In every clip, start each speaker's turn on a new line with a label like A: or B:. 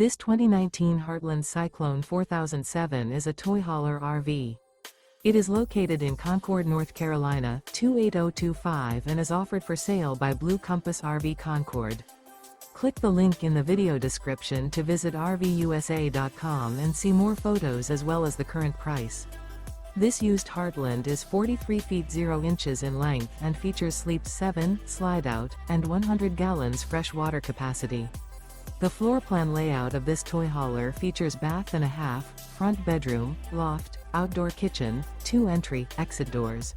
A: This 2019 Heartland Cyclone 4007 is a toy hauler RV. It is located in Concord, North Carolina, 28025 and is offered for sale by Blue Compass RV Concord. Click the link in the video description to visit RVUSA.com and see more photos as well as the current price. This used Heartland is 43 feet 0 inches in length and features Sleep 7, Slideout, and 100 gallons fresh water capacity. The floor plan layout of this toy hauler features bath and a half, front bedroom, loft, outdoor kitchen, 2 entry/exit doors.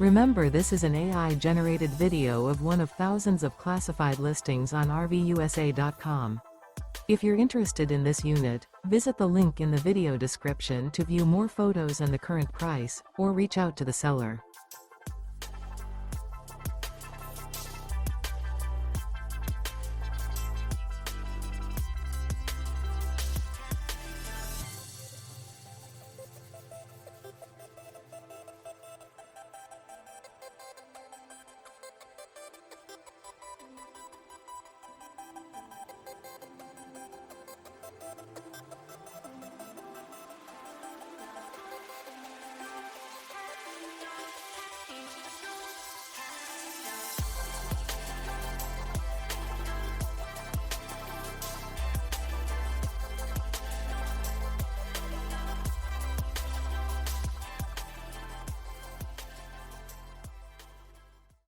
A: Remember, this is an AI-generated video of one of thousands of classified listings on RVUSA.com. If you're interested in this unit, visit the link in the video description to view more photos and the current price, or reach out to the seller.